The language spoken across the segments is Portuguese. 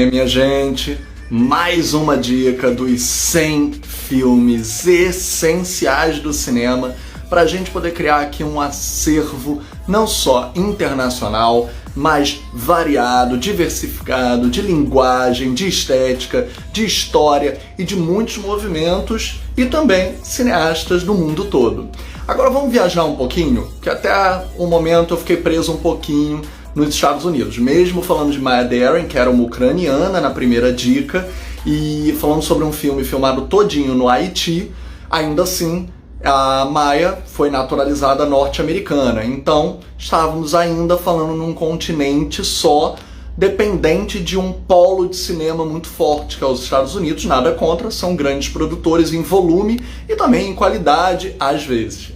Minha gente, mais uma dica dos 100 filmes essenciais do cinema para a gente poder criar aqui um acervo não só internacional, mas variado, diversificado, de linguagem, de estética, de história e de muitos movimentos e também cineastas do mundo todo. Agora vamos viajar um pouquinho, que até o momento eu fiquei preso um pouquinho nos Estados Unidos, mesmo falando de Maya Deren, que era uma ucraniana na primeira dica, e falando sobre um filme filmado todinho no Haiti, ainda assim a Maya foi naturalizada norte-americana. Então estávamos ainda falando num continente só, dependente de um polo de cinema muito forte, que é os Estados Unidos. Nada contra, são grandes produtores em volume e também em qualidade, às vezes.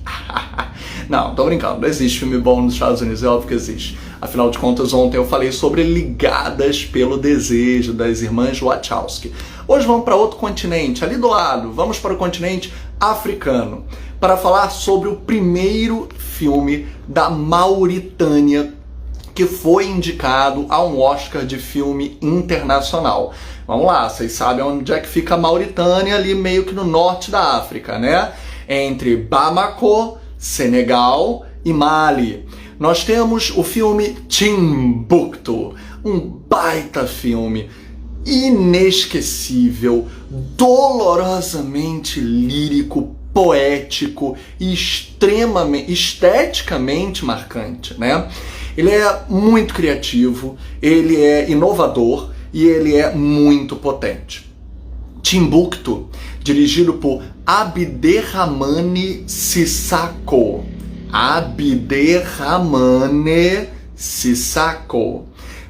Não, tô brincando, não existe filme bom nos Estados Unidos, é óbvio que existe. Afinal de contas, ontem eu falei sobre Ligadas pelo Desejo, das irmãs Wachowski. Hoje vamos para outro continente, ali do lado, vamos para o continente africano, para falar sobre o primeiro filme da Mauritânia que foi indicado a um Oscar de filme internacional. Vamos lá, vocês sabem onde é que fica a Mauritânia, ali meio que no norte da África, né? Entre Bamako, Senegal e Mali. Nós temos o filme Timbuktu, um baita filme, inesquecível, dolorosamente lírico, poético e extremamente, esteticamente marcante, né? Ele é muito criativo, ele é inovador e ele é muito potente. Timbuktu, dirigido por Abderrahmane Sissako. Abderrahmane Sissako,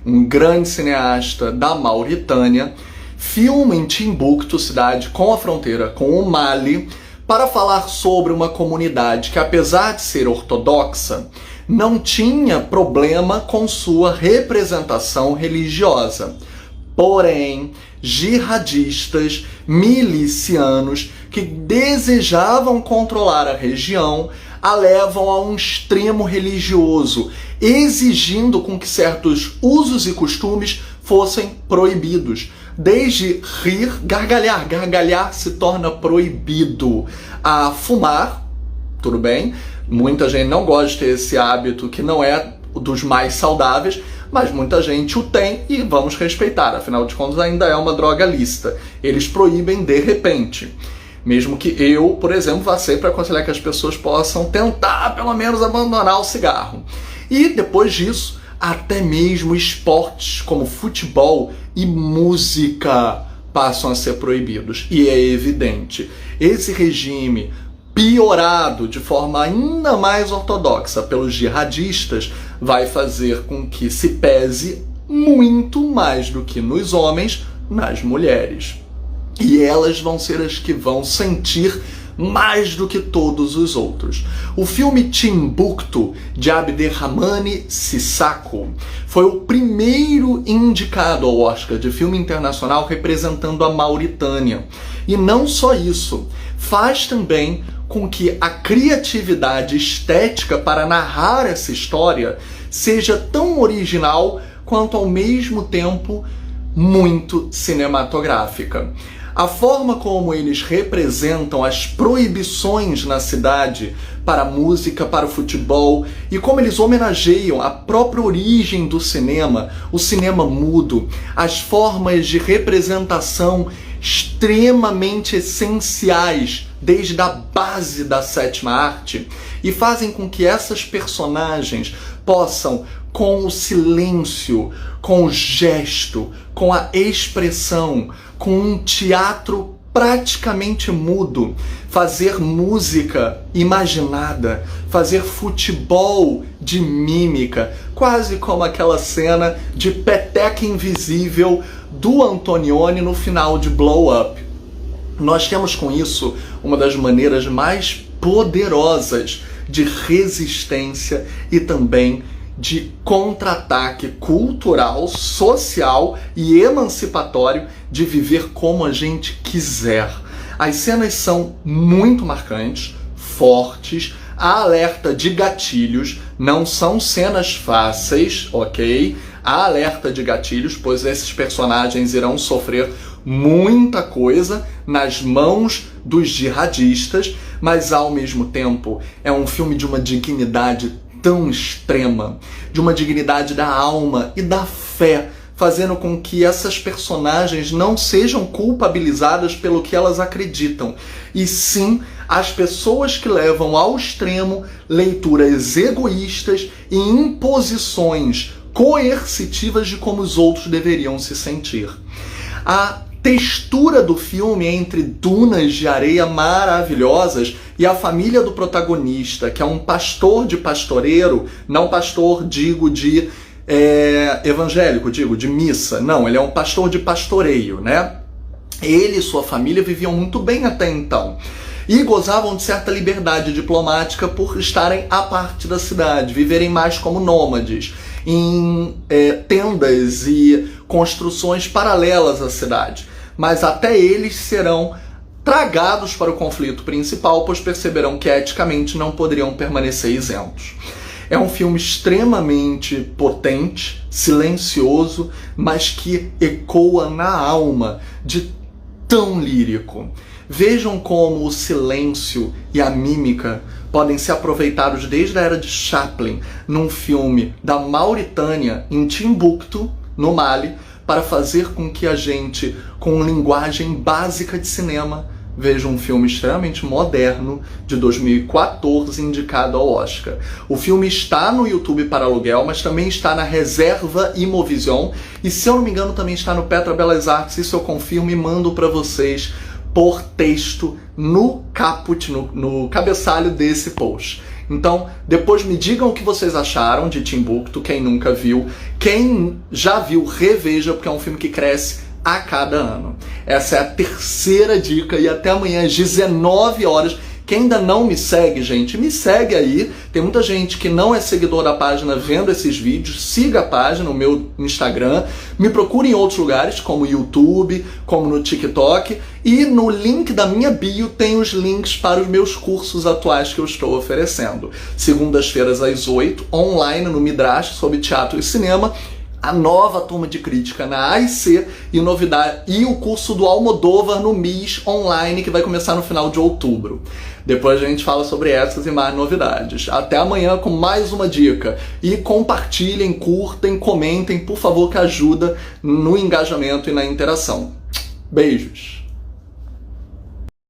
um grande cineasta da Mauritânia, filma em Timbuktu, cidade com a fronteira com o Mali, para falar sobre uma comunidade que, apesar de ser ortodoxa, não tinha problema com sua representação religiosa. Porém, jihadistas, milicianos que desejavam controlar a região a levam a um extremo religioso, exigindo com que certos usos e costumes fossem proibidos. Desde rir, gargalhar se torna proibido. A fumar, tudo bem, muita gente não gosta de ter esse hábito que não é dos mais saudáveis, mas muita gente o tem e vamos respeitar, afinal de contas ainda é uma droga lícita. Eles proíbem de repente. Mesmo que eu, por exemplo, vá sempre aconselhar que as pessoas possam tentar, pelo menos, abandonar o cigarro. E, depois disso, até mesmo esportes como futebol e música passam a ser proibidos. E é evidente, esse regime piorado de forma ainda mais ortodoxa pelos jihadistas vai fazer com que se pese muito mais do que nos homens, nas mulheres. E elas vão ser as que vão sentir mais do que todos os outros. O filme Timbuktu, de Abderrahmane Sissako, foi o primeiro indicado ao Oscar de filme internacional representando a Mauritânia. E não só isso, faz também com que a criatividade estética para narrar essa história seja tão original quanto ao mesmo tempo muito cinematográfica. A forma como eles representam as proibições na cidade para a música, para o futebol, e como eles homenageiam a própria origem do cinema, o cinema mudo, as formas de representação extremamente essenciais desde a base da sétima arte, e fazem com que essas personagens possam, com o silêncio, com o gesto, com a expressão, com um teatro praticamente mudo, fazer música imaginada, fazer futebol de mímica, quase como aquela cena de peteca invisível do Antonioni no final de Blow Up. Nós temos com isso uma das maneiras mais poderosas de resistência e também de contra-ataque cultural, social e emancipatório de viver como a gente quiser. As cenas são muito marcantes, fortes, há alerta de gatilhos, não são cenas fáceis, ok? há alerta de gatilhos, pois esses personagens irão sofrer muita coisa nas mãos dos jihadistas, mas ao mesmo tempo é um filme de uma dignidade tão extrema, de uma dignidade da alma e da fé, fazendo com que essas personagens não sejam culpabilizadas pelo que elas acreditam, e sim as pessoas que levam ao extremo leituras egoístas e imposições coercitivas de como os outros deveriam se sentir. A textura do filme entre dunas de areia maravilhosas e a família do protagonista, que é um pastor de pastoreiro, não pastor, digo, de evangélico, digo, de missa. Não, ele é um pastor de pastoreio, né? Ele e sua família viviam muito bem até então. E gozavam de certa liberdade diplomática por estarem à parte da cidade, viverem mais como nômades, em tendas e construções paralelas à cidade. Mas até eles serão tragados para o conflito principal, pois perceberão que eticamente não poderiam permanecer isentos. É um filme extremamente potente, silencioso, mas que ecoa na alma, de tão lírico. Vejam como o silêncio e a mímica podem ser aproveitados desde a era de Chaplin, num filme da Mauritânia, em Timbuktu, no Mali, para fazer com que a gente, com linguagem básica de cinema, veja um filme extremamente moderno de 2014 indicado ao Oscar. O filme está no YouTube para aluguel, mas também está na Reserva Imovision e, se eu não me engano, também está no Petra Belas Artes. Isso eu confirmo e mando para vocês por texto no caput, no cabeçalho desse post. Então, depois me digam o que vocês acharam de Timbuktu, quem nunca viu. Quem já viu, reveja, porque é um filme que cresce a cada ano. Essa é a terceira dica e até amanhã às 19 horas. Quem ainda não me segue, gente, me segue aí. Tem muita gente que não é seguidor da página vendo esses vídeos. Siga a página, o meu Instagram. Me procure em outros lugares, como YouTube, como no TikTok. E no link da minha bio tem os links para os meus cursos atuais que eu estou oferecendo. Segundas-feiras às 8, online no Midrash, sobre teatro e cinema. A nova turma de crítica na AIC e novidade, e o curso do Almodóvar no MIS online, que vai começar no final de outubro. Depois a gente fala sobre essas e mais novidades. Até amanhã com mais uma dica. E compartilhem, curtem, comentem, por favor, que ajuda no engajamento e na interação. Beijos!